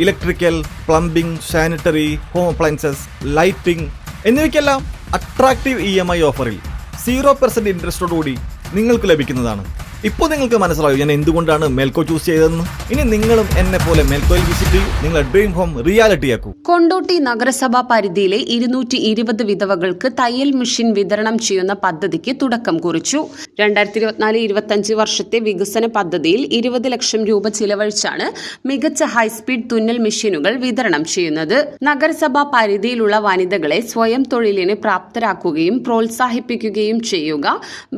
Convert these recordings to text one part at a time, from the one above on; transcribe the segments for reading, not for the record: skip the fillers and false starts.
Electrical, plumbing, sanitary, home appliances, lighting എന്നിവയ്ക്കെല്ലാം attractive EMI ഓഫറിൽ 0% ഇൻട്രസ്റ്റോടുകൂടി നിങ്ങൾക്ക് ലഭിക്കുന്നതാണ്. ഇപ്പോൾ നിങ്ങൾക്ക് മനസ്സിലായോ ഞാൻ എന്തുകൊണ്ടാണ് മെൽക്കോ ചൂസ് ചെയ്തതെന്ന്? ഇനി നിങ്ങളും എന്നെ പോലെ മെൽക്കോയിൽ വിസിറ്റ് ചെയ്യൂ, നിങ്ങളുടെ ഡ്രീം ഹോം റിയാലിറ്റിയാക്കൂ. കൊണ്ടോട്ടി നഗരസഭാ പരിധിയിലെ 220 വിധവകൾക്ക് തയ്യൽ മെഷീൻ വിതരണം ചെയ്യുന്ന പദ്ധതിക്ക് തുടക്കം കുറിച്ചു. 2024-25 വർഷത്തെ വികസന പദ്ധതിയിൽ 20 ലക്ഷം രൂപ ചിലവഴിച്ചാണ് മികച്ച ഹൈസ്പീഡ് തുന്നൽ മെഷീനുകൾ വിതരണം ചെയ്യുന്നത്. നഗരസഭാ പരിധിയിലുള്ള വനിതകളെ സ്വയം തൊഴിലിന് പ്രാപ്തരാക്കുകയും പ്രോത്സാഹിപ്പിക്കുകയും ചെയ്യുക,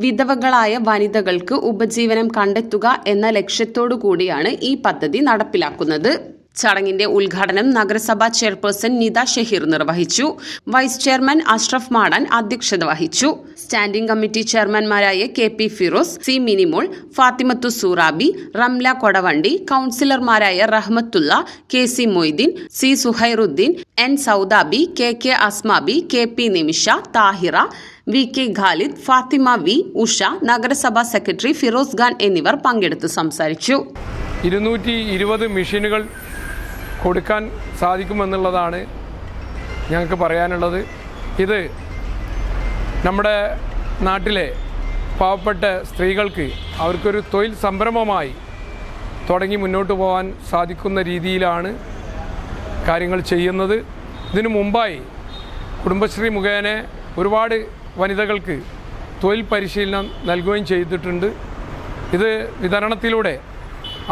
വിധവകളായ വനിതകൾക്ക് ഉപജീവനം കണ്ടെത്തുക എന്ന ലക്ഷ്യത്തോടു കൂടിയാണ് ഈ പദ്ധതി നടപ്പിലാക്കുന്നത്. ചടങ്ങിന്റെ ഉദ്ഘാടനം നഗരസഭാ ചെയർപേഴ്സൺ നിത ഷഹീർ നിർവഹിച്ചു. വൈസ് ചെയർമാൻ അഷ്റഫ് മാടാൻ അധ്യക്ഷത വഹിച്ചു. സ്റ്റാൻഡിംഗ് കമ്മിറ്റി ചെയർമാൻമാരായ KP ഫിറോസ്, C മിനിമോൾ, ഫാത്തിമത്തു സൂറാബി, റംല കൊടവണ്ടി, കൌൺസിലർമാരായ Rahmathulla, KC Moideen, C Suhairuddin, N Saudabi, KK Asmabi, KP Nimisha, Thahira, VK Khalid, Fathima V, Usha, നഗരസഭാ സെക്രട്ടറി ഫിറോസ് ഖാൻ എന്നിവർ പങ്കെടുത്ത് സംസാരിച്ചു. 220 മെഷീനുകൾ കൊടുക്കാൻ സാധിക്കുമെന്നുള്ളതാണ് ഞങ്ങൾക്ക് പറയാനുള്ളത്. ഇത് നമ്മുടെ നാട്ടിലെ പാവപ്പെട്ട സ്ത്രീകൾക്ക് അവർക്കൊരു തൊഴിൽ സംരംഭമായി തുടങ്ങി മുന്നോട്ട് പോകാൻ സാധിക്കുന്ന രീതിയിലാണ് കാര്യങ്ങൾ ചെയ്യുന്നത്. ഇതിനു മുമ്പായി കുടുംബശ്രീ മുഖേന ഒരുപാട് വനിതകൾക്ക് തൊഴിൽ പരിശീലനം നൽകുകയും ചെയ്തിട്ടുണ്ട്. ഇത് വിതരണത്തിലൂടെ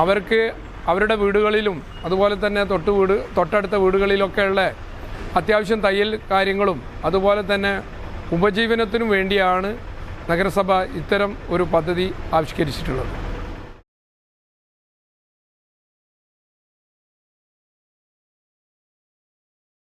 അവർക്ക് അവരുടെ വീടുകളിലും അതുപോലെ തന്നെ തൊട്ടടുത്ത വീടുകളിലൊക്കെയുള്ള അത്യാവശ്യം തയ്യൽ കാര്യങ്ങളും അതുപോലെ തന്നെ ഉപജീവനത്തിനും വേണ്ടിയാണ് നഗരസഭ ഇത്തരം ഒരു പദ്ധതി ആവിഷ്കരിച്ചിട്ടുള്ളത്.